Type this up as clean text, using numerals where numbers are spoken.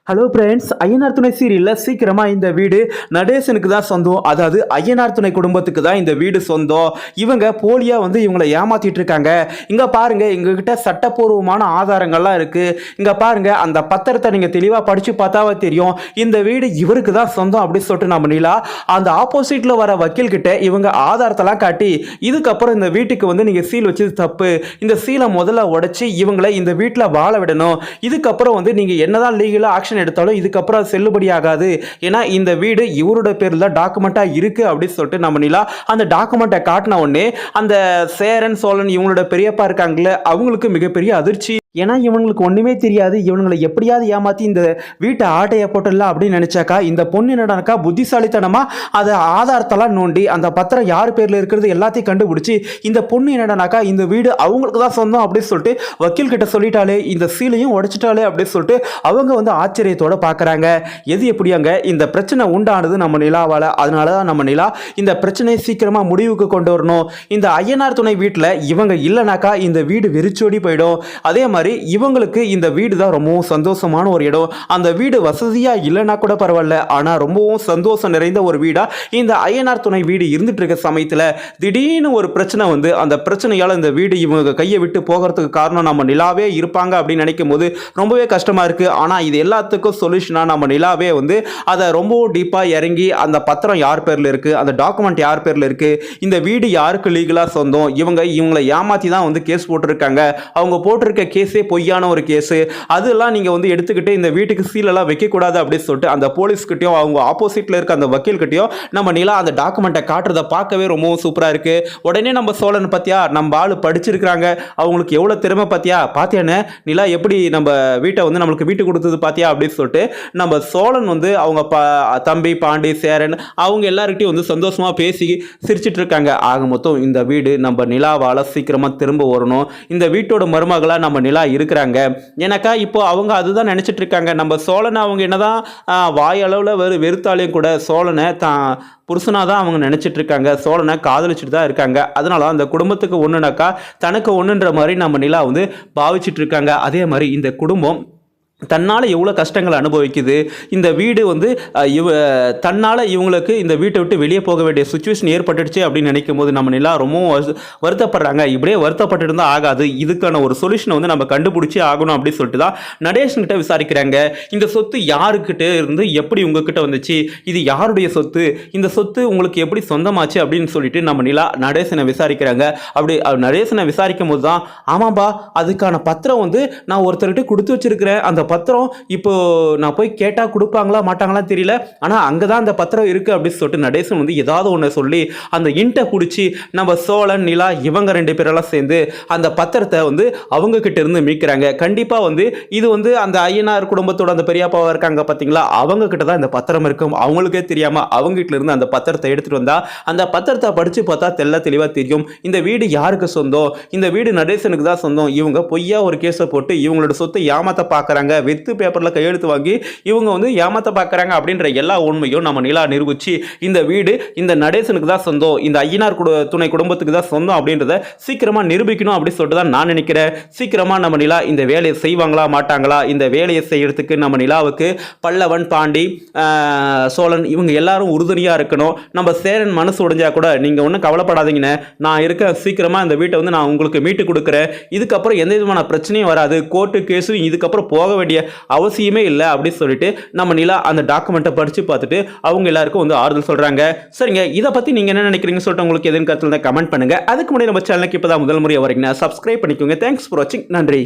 Hello friends, Ayyanar துணை சீரியலில் சீக்கிரமாக இந்த வீடு நடேசனுக்கு தான் சொந்தம். அதாவது ஐயனார் துணை குடும்பத்துக்கு தான் இந்த வீடு சொந்தம். இவங்க போலியாக இவங்களை ஏமாத்திட்டு இருக்காங்க. இங்கே பாருங்க, எங்ககிட்ட சட்டப்பூர்வமான ஆதாரங்கள்லாம் இருக்கு. இங்கே பாருங்க, அந்த பத்திரத்தை நீங்கள் தெளிவாக படித்து பார்த்தாவே தெரியும். இந்த வீடு இவருக்கு தான் சொந்தம் அப்படின்னு சொல்லிட்டு நம்ம நிலா அந்த ஆப்போசிட்டில் வர வக்கீல் கிட்ட இவங்க ஆதாரத்தெல்லாம் காட்டி, இதுக்கப்புறம் இந்த வீட்டுக்கு நீங்கள் சீல் வச்சது தப்பு, இந்த சீலை முதல்ல உடைச்சி இவங்களை இந்த வீட்டில் வாழ விடணும். இதுக்கப்புறம் நீங்கள் என்னதான் லீகலாக ஆக்ஷன் எடுத்தாலும் இதுக்கப்புறம் செல்லுபடி ஆகாது. ஏன்னா இந்த வீடு இவரோட பேர்ல டாக்குமெண்டா இருக்கு அப்படின்னு சொல்லிட்டு நம்ம நிலா அந்த டாக்குமெண்ட்டை காட்டின உடனே அந்த சேரன் சோழன் இவங்களோட பெரியப்பா இருக்காங்களே அவங்களுக்கு மிகப்பெரிய அதிர்ச்சி. ஏன்னா இவங்களுக்கு ஒன்றுமே தெரியாது. இவங்களை எப்படியாவது ஏமாற்றி இந்த வீட்டை ஆட்டையை போட்டுடலாம் அப்படின்னு நினச்சாக்கா இந்த பொண்ணு என்னடாக்கா புத்திசாலித்தனமாக அதை ஆதாரத்தெல்லாம் நோண்டி அந்த பத்திரம் யார் பேரில் இருக்கிறது எல்லாத்தையும் கண்டுபிடிச்சி இந்த பொண்ணு என்னடானாக்கா இந்த வீடு அவங்களுக்கு தான் சொந்தம் அப்படின்னு சொல்லிட்டு வக்கீல் கிட்ட சொல்லிட்டாலே, இந்த சீலையும் உடைச்சிட்டாலே அப்படின்னு சொல்லிட்டு அவங்க ஆச்சரியத்தோட பார்க்குறாங்க. எது எப்படியாங்க இந்த பிரச்சனை உண்டானது நம்ம நிலாவால். அதனால தான் நம்ம நிலா இந்த பிரச்சனையை சீக்கிரமாக முடிவுக்கு கொண்டு வரணும். இந்த ஐயனார் துணை வீட்டில் இவங்க இல்லைனாக்கா இந்த வீடு வெறிச்சோடி போயிடும். அதே மாதிரி இவங்களுக்கு இந்த வீடு தான் ரொம்பவும் சந்தோஷமான ஒரு இடம். அந்த வீடு வசதியா இல்லைன்னா கூட பரவாயில்ல, ஆனா ரொம்பவும் சந்தோஷம் நிறைந்த ஒரு வீடா இந்த ஐயனார் துணை வீடு இருந்துட்டு இருக்க சமயத்தில் திடீர்னு ஒரு பிரச்சனை அந்த பிரச்சனையால இந்த வீடு இவங்க கையை விட்டு போகிறதுக்கு காரணம் நம்ம நிலாவே இருப்பாங்க அப்படின்னு நினைக்கும் போது ரொம்பவே கஷ்டமா இருக்கு. ஆனா இது எல்லாத்துக்கும் சொல்யூஷனா நம்ம நிலாவே அதை ரொம்ப டீப்பா இறங்கி அந்த பத்திரம் யார் பேர்ல இருக்கு, அந்த டாக்குமெண்ட் யார் பேர்ல இருக்கு, இந்த வீடு யாருக்கு லீகலா சொந்தம், இவங்களை ஏமாத்தி தான் கேஸ் போட்டிருக்காங்க, அவங்க போட்டிருக்க கேஸ் பொய்யான ஒரு கேஸ், அதெல்லாம் நீங்க எடுத்துக்கிட்டு இந்த வீட்டுக்கு சீல் எல்லாம் வைக்க கூடாது அப்படின்னு சொல்லிட்டு அந்த போலீஸ் கிட்டயும் அவங்க ஆப்போசிட்ல இருக்க அந்த வக்கீல் கிட்டயும் நம்ம நிலா அந்த டாக்குமெண்ட்டை காட்டுறத பார்க்கவே ரொம்பவும் சூப்பரா இருக்கு. உடனே நம்ம சோழன் பத்தியா நம்ம ஆளு படிச்சிருக்காங்க, அவங்களுக்கு எவ்வளவு திறமை பாத்தியானே நிலா எப்படி நம்ம வீட்டை நம்மளுக்கு வீட்டு கொடுத்தது பாத்தியா அப்படின்னு சொல்லிட்டு நம்ம சோழன் அவங்க தம்பி பாண்டி சேரன் அவங்க எல்லார்கிட்டையும் சந்தோஷமா பேசி சிரிச்சிட்டு இருக்காங்க. ஆக மொத்தம் இந்த வீடு நம்ம நிலாவால சீக்கிரமா திரும்ப வரணும். இந்த வீட்டோட மருமகளா நம்ம நிலா இருக்கிறாங்க. எனக்கா இப்போ அவங்க அதுதான் நினைச்சிட்டு இருக்காங்க. நம்ம சோழனை அவங்க என்னதான் வாயளவில் வெறுத்தாலையும் கூட சோழனை தான் புருஷனாக தான் அவங்க நினச்சிட்டு இருக்காங்க, சோழனை காதலிச்சுட்டு தான் இருக்காங்க. அதனால அந்த குடும்பத்துக்கு ஒன்றுனாக்கா தனக்கு ஒன்றுன்ற மாதிரி நம்ம நிலா பாவிச்சிட்டு இருக்காங்க. அதே மாதிரி இந்த குடும்பம் தன்னால் எவ்வளோ கஷ்டங்களை அனுபவிக்குது. இந்த வீடு தன்னால் இவங்களுக்கு இந்த வீட்டை விட்டு வெளியே போக வேண்டிய சுச்சுவேஷன் ஏற்பட்டுடுச்சு அப்படின்னு நினைக்கும் போது நம்ம நிலா ரொம்பவும் வருத்தப்படுறாங்க. இப்படியே வருத்தப்பட்டு இருந்தால் ஆகாது, இதுக்கான ஒரு சொல்யூஷனை நம்ம கண்டுபிடிச்சி ஆகணும் அப்படின்னு சொல்லிட்டு தான் நடேசன்கிட்ட விசாரிக்கிறாங்க. இந்த சொத்து யாருக்கிட்ட இருந்து எப்படி உங்ககிட்ட வந்துச்சு, இது யாருடைய சொத்து, இந்த சொத்து உங்களுக்கு எப்படி சொந்தமாச்சு அப்படின்னு சொல்லிட்டு நம்ம நிலா நடேசனை விசாரிக்கிறாங்க. அப்படி நடேசனை விசாரிக்கும் போது தான் ஆமாம்பா அதுக்கான பத்திரம் நான் ஒருத்தர்கிட்ட கொடுத்து வச்சிருக்கிறேன், அந்த பத்திரம் இப்போ நான் போய் கேட்டா கொடுப்பாங்களா மாட்டாங்களா தெரியல, ஆனா அங்கதான் அந்த பத்திரம் இருக்கு அப்படின்னு சொல்லிட்டு நடேசன் ஏதாவது ஒன்று சொல்லி அந்த இன்ட்டை பிடிச்சி நம்ம சோழன் நிலா இவங்க ரெண்டு பேரெல்லாம் சேர்ந்து அந்த பத்திரத்தை அவங்க கிட்ட இருந்து மீட்கிறாங்க. கண்டிப்பா இது அந்த ஐயனார் குடும்பத்தோட அந்த பெரியப்பாவா இருக்காங்க பாத்தீங்களா, அவங்க கிட்ட தான் இந்த பத்திரம் இருக்கும். அவங்களுக்கே தெரியாம அவங்க கிட்ட இருந்து அந்த பத்திரத்தை எடுத்துட்டு வந்தா அந்த பத்திரத்தை படிச்சு பார்த்தா தெளிவா தெரியும் இந்த வீடு யாருக்கு சொந்தம், இந்த வீடு நடேசனுக்கு தான் சொந்தம். இவங்க பொய்யா ஒரு கேஸை போட்டு இவங்களோட சொத்தை ஏமாத்த பாக்குறாங்க, வெத்து பேப்பர்ல கையெழுத்து வாங்கி இவங்க ஏமாத்த பார்க்கறாங்க அப்படின்ற எல்லா உண்மையும் நம்ம நிலா நிரூபிச்சு இந்த வீடு இந்த நடேசனுக்கு தான் சொந்தம், இந்த ஐயனார் துணை குடும்பத்துக்கு தான் சொந்தம் அப்படின்றத சீக்கிரமா நிரூபிக்கணும் அப்படின்னு சொல்லிட்டு தான் நான் நினைக்கிறேன். சீக்கிரமா நம்ம நிலா இந்த வேலையை செய்வாங்களா மாட்டாங்களா, இந்த வேலையை செய்யறதுக்கு நம்ம நிலாவுக்கு பல்லவன் பாண்டி சோழன் இவங்க எல்லாரும் உறுதுணையா இருக்கணும். நம்ம சேரன் மனசு உடைஞ்சா கூட நீங்க ஒன்றும் கவலைப்படாதீங்கன்னு நான் இருக்க, சீக்கிரமா இந்த வீட்டை நான் உங்களுக்கு மீட்டு கொடுக்குறேன், இதுக்கப்புறம் எந்த விதமான பிரச்சனையும் வராது, கோர்ட்டு கேஸும் இதுக்கப்புறம் போக வேண்டிய அவசியமே இல்லை அப்படின்னு சொல்லிட்டு நம்ம நிலா அந்த டாக்குமெண்ட்டை படிச்சு பார்த்துட்டு அவங்க எல்லாருக்கும் ஆறுதல் சொல்றாங்க. சரிங்க, இதை பத்தி நீங்க என்ன நினைக்கிறீங்கன்னு சொல்லிட்டு உங்களுக்கு எதுவும் கருத்துல கமெண்ட் பண்ணுங்க. அதுக்கு முன்னாடி நம்ம சேனலுக்கு இப்பதான் முதல் முறையாக வரீங்கன்னா சப்ஸ்கிரைப் பண்ணிக்கோங்க. தேங்க்ஸ் ஃபார் வாட்சிங். நன்றி.